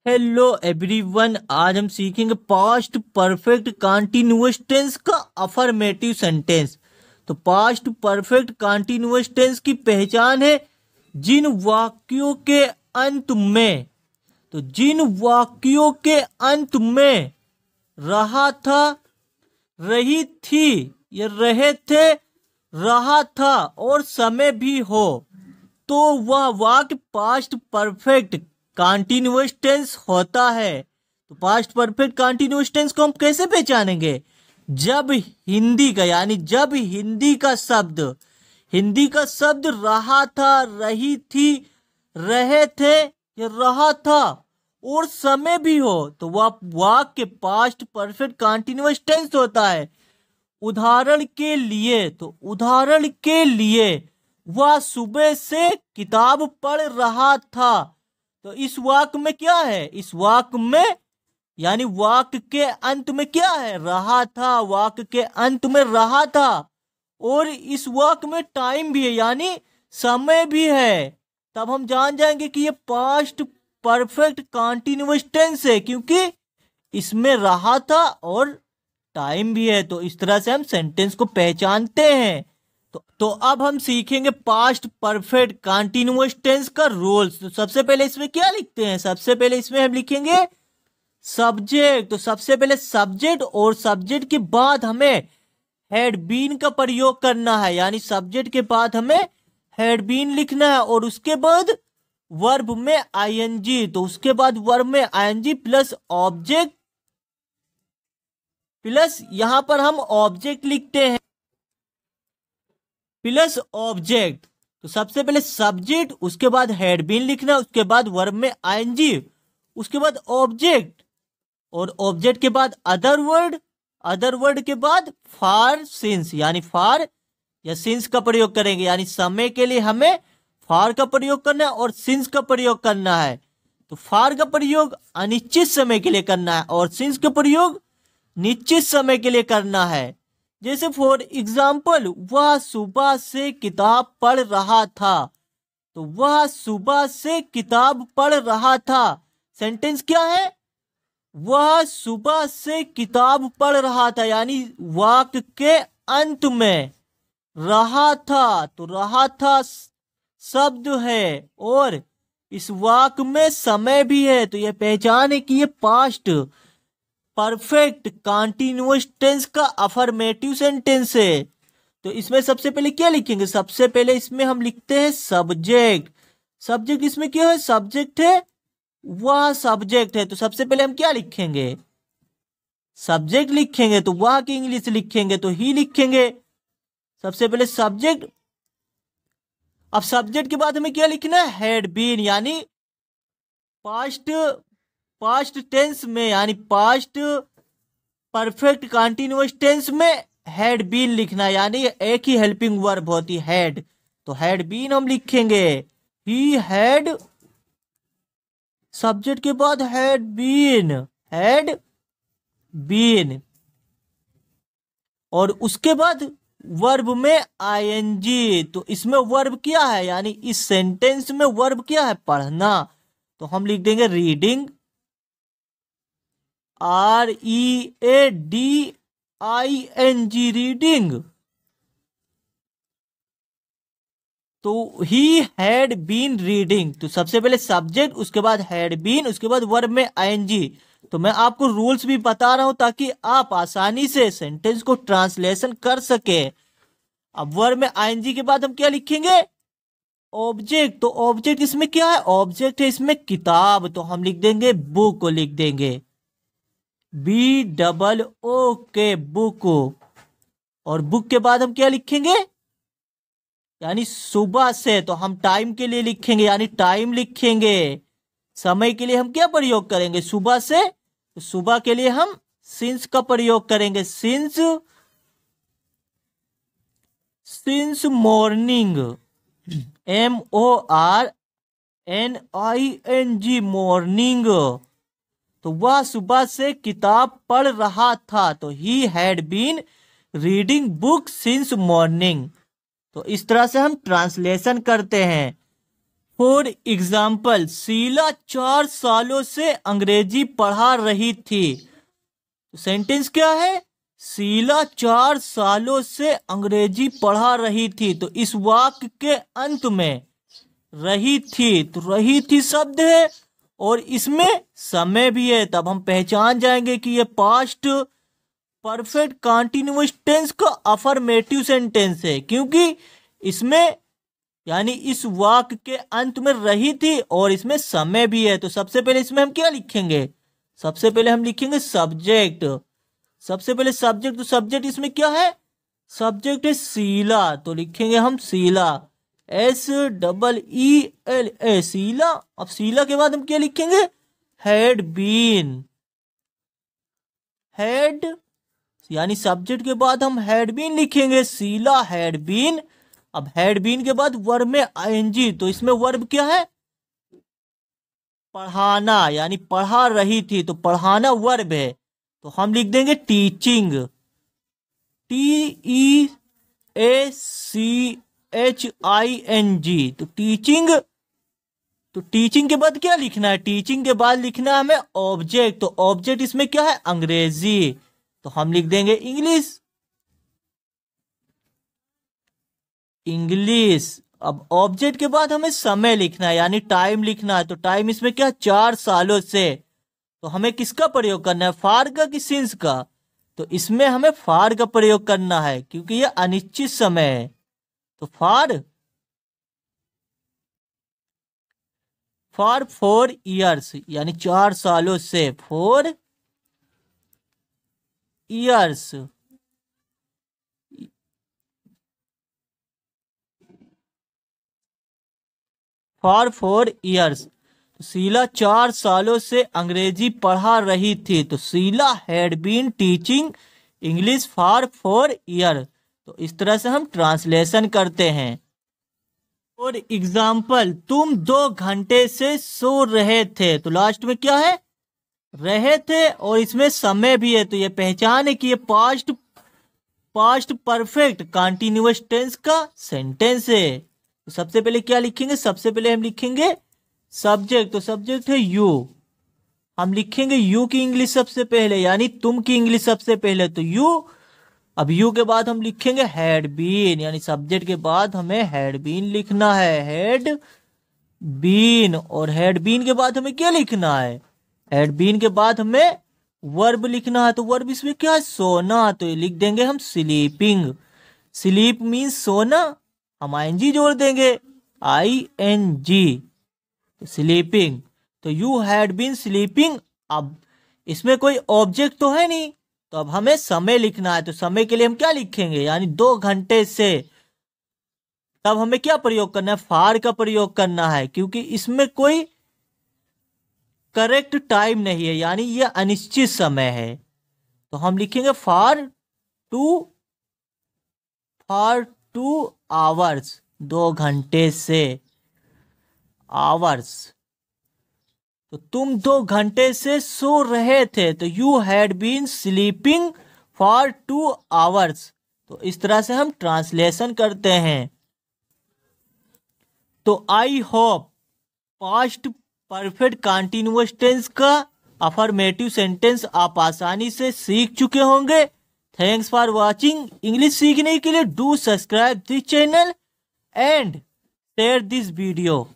Hello everyone, आज हम सीखेंगे पास्ट परफेक्ट कंटीन्यूअस टेंस का अफर्मेटिव सेंटेंस। तो पास्ट परफेक्ट कंटीन्यूअस टेंस की पहचान है जिन वाक्यों के अंत में जिन वाक्यों के अंत में रहा था, रही थी या रहे थे, रहा था और समय भी हो, तो वह वाक्य पास्ट परफेक्ट कंटीन्यूअस टेंस होता है। तो पास्ट परफेक्ट कंटीन्यूअस टेंस को हम कैसे पहचानेंगे? जब हिंदी का शब्द रहा था, रही थी, रहे थे या रहा था और समय भी हो, तो वह वाक्य पास्ट परफेक्ट कंटीन्यूअस टेंस होता है। उदाहरण के लिए वह सुबह से किताब पढ़ रहा था। तो इस वाक्य में क्या है? इस वाक्य में यानी वाक्य के अंत में क्या है? रहा था। वाक्य के अंत में रहा था और इस वाक्य में टाइम भी है यानी समय भी है। तब हम जान जाएंगे कि ये पास्ट परफेक्ट कंटीन्यूअस टेंस है, क्योंकि इसमें रहा था और टाइम भी है। तो इस तरह से हम सेंटेंस को पहचानते हैं। तो अब हम सीखेंगे पास्ट परफेक्ट कंटीन्यूअस टेंस का रूल्स। तो सबसे पहले इसमें क्या लिखते हैं? सबसे पहले इसमें हम लिखेंगे सब्जेक्ट। तो सबसे पहले सब्जेक्ट और सब्जेक्ट के बाद हमें हैड बीन का प्रयोग करना है, यानी सब्जेक्ट के बाद हमें हैड बीन लिखना है और उसके बाद वर्ब में आईएनजी। तो उसके बाद वर्ब में आईएनजी प्लस ऑब्जेक्ट, प्लस यहां पर हम ऑब्जेक्ट लिखते हैं प्लस ऑब्जेक्ट। तो सबसे पहले सब्जेक्ट, उसके बाद हैड बीन लिखना, उसके बाद वर्ब में आईएनजी, उसके बाद ऑब्जेक्ट और ऑब्जेक्ट के बाद अदर वर्ड के बाद फॉर सिंस, यानी फॉर या सिंस का प्रयोग करेंगे। यानी समय के लिए हमें फॉर का प्रयोग करना है और सिंस का प्रयोग करना है। तो फॉर का प्रयोग अनिश्चित समय के लिए करना है और सिंस का प्रयोग निश्चित समय के लिए करना है। जैसे फॉर एग्जाम्पल, वह सुबह से किताब पढ़ रहा था। तो वह सुबह से किताब पढ़ रहा था, सेंटेंस क्या है? वह सुबह से किताब पढ़ रहा था, यानी वाक्य के अंत में रहा था। तो रहा था शब्द है और इस वाक्य में समय भी है। तो यह पहचान है कि यह पास्ट परफेक्ट कंटीन्यूअस टेंस का अफर्मेटिव सेंटेंस है। तो इसमें सबसे पहले क्या लिखेंगे? सबसे पहले इसमें हम लिखते हैं सब्जेक्ट। सब्जेक्ट इसमें क्या है? सब्जेक्ट है, वह सब्जेक्ट है। तो सबसे पहले हम क्या लिखेंगे? सब्जेक्ट लिखेंगे। तो वह की इंग्लिश लिखेंगे तो ही लिखेंगे। सबसे पहले सब्जेक्ट। अब सब्जेक्ट के बाद हमें क्या लिखना है? हैड बीन, यानी पास्ट टेंस में, यानी पास्ट परफेक्ट कंटीन्यूअस टेंस में हैड बीन लिखना, यानी एक ही हेल्पिंग वर्ब होती हैड। तो हैड बीन हम लिखेंगे। ही हैड, सब्जेक्ट के बाद हैड बीन और उसके बाद वर्ब में आईएनजी। तो इसमें वर्ब क्या है? यानी इस सेंटेंस में वर्ब क्या है? पढ़ना। तो हम लिख देंगे रीडिंग, READING, रीडिंग। तो ही हैड बीन रीडिंग। तो सबसे पहले सब्जेक्ट, उसके बाद हैड बीन, उसके बाद वर्ब में आईएनजी। तो मैं आपको रूल्स भी बता रहा हूं ताकि आप आसानी से सेंटेंस को ट्रांसलेशन कर सके। अब वर्ब में आईएनजी के बाद हम क्या लिखेंगे? ऑब्जेक्ट। तो ऑब्जेक्ट इसमें क्या है? ऑब्जेक्ट है इसमें किताब। तो हम लिख देंगे बुक को, लिख देंगे BOOK, बुक। और बुक के बाद हम क्या लिखेंगे? यानी सुबह से। तो हम टाइम के लिए लिखेंगे, यानी टाइम लिखेंगे। समय के लिए हम क्या प्रयोग करेंगे? सुबह से। तो सुबह के लिए हम सिंस का प्रयोग करेंगे, सिंस मॉर्निंग, MORNING, मॉर्निंग। तो वह सुबह से किताब पढ़ रहा था। तो he had been reading book since morning. तो इस तरह से हम ट्रांसलेशन करते हैं। फॉर एग्जाम्पल, शीला 4 सालों से अंग्रेजी पढ़ा रही थी। तो सेंटेंस क्या है? शीला 4 सालों से अंग्रेजी पढ़ा रही थी। तो इस वाक्य के अंत में रही थी, तो रही थी शब्द है और इसमें समय भी है। तब हम पहचान जाएंगे कि ये पास्ट परफेक्ट कंटीन्यूअस टेंस का अफर्मेटिव सेंटेंस है, क्योंकि इसमें यानी इस वाक्य के अंत में रही थी और इसमें समय भी है। तो सबसे पहले इसमें हम क्या लिखेंगे? सबसे पहले हम लिखेंगे सब्जेक्ट। सबसे पहले सब्जेक्ट, तो सब्जेक्ट इसमें क्या है? सब्जेक्ट है शीला, तो लिखेंगे हम शीला, SEELA, शीला। अब शीला के बाद हम क्या लिखेंगे? Had been. हैड यानी सब्जेक्ट के बाद हम हैड बीन लिखेंगे, शीला हैड बीन। अब हैड बीन के बाद वर्ब में ING, तो इसमें वर्ब क्या है? पढ़ाना, यानी पढ़ा रही थी, तो पढ़ाना वर्ब है। तो हम लिख देंगे टीचिंग, TEACHING, तो टीचिंग। तो टीचिंग के बाद क्या लिखना है? टीचिंग के बाद लिखना है हमें ऑब्जेक्ट। तो ऑब्जेक्ट इसमें क्या है? अंग्रेजी, तो हम लिख देंगे इंग्लिश। इंग्लिश। अब ऑब्जेक्ट के बाद हमें समय लिखना है, यानी टाइम लिखना है। तो टाइम इसमें क्या? 4 सालों से। तो हमें किसका प्रयोग करना है? फार का कि सिंस का? तो इसमें हमें फार का प्रयोग करना है, क्योंकि यह अनिश्चित समय है। तो फार 4 ईयर्स, यानी 4 सालों से, 4 ईयर्स। For 4 years. तो शीला 4 सालों से अंग्रेजी पढ़ा रही थी। तो Sheela had been teaching English for 4 year. तो इस तरह से हम ट्रांसलेशन करते हैं। फॉर एग्जाम्पल, तुम 2 घंटे से सो रहे थे। तो लास्ट में क्या है? रहे थे और इसमें समय भी है। तो ये पहचान है कि ये पास्ट परफेक्ट कंटीन्यूअस टेंस का सेंटेंस है। तो सबसे पहले क्या लिखेंगे? सबसे पहले हम लिखेंगे सब्जेक्ट। तो सब्जेक्ट है यू, हम लिखेंगे यू की इंग्लिश सबसे पहले, यानी तुम की इंग्लिश सबसे पहले, तो यू। अब यू के बाद हम लिखेंगे हैड बीन, यानी सब्जेक्ट के बाद हमें हैड बीन लिखना है, हैड बीन। और हैड बीन के बाद हमें क्या लिखना है? हैड बीन के बाद हमें वर्ब लिखना है। तो वर्ब इसमें क्या है? सोना, तो ये लिख देंगे हम स्लीपिंग। स्लीप मीन्स सोना, हम ING जोड़ देंगे, ING, स्लीपिंग। तो यू हैड बीन स्लीपिंग। अब इसमें कोई ऑब्जेक्ट तो है नहीं, तो अब हमें समय लिखना है। तो समय के लिए हम क्या लिखेंगे? यानी 2 घंटे से। तब हमें क्या प्रयोग करना है? फार का प्रयोग करना है, क्योंकि इसमें कोई करेक्ट टाइम नहीं है, यानी यह अनिश्चित समय है। तो हम लिखेंगे फार 2 आवर्स, 2 घंटे से, आवर्स। तो तुम 2 घंटे से सो रहे थे। तो you had been sleeping for 2 hours. तो इस तरह से हम ट्रांसलेशन करते हैं। तो I hope past perfect continuous tense का अफर्मेटिव सेंटेंस आप आसानी से सीख चुके होंगे। Thanks for watching. इंग्लिश सीखने के लिए do subscribe this channel and share this video.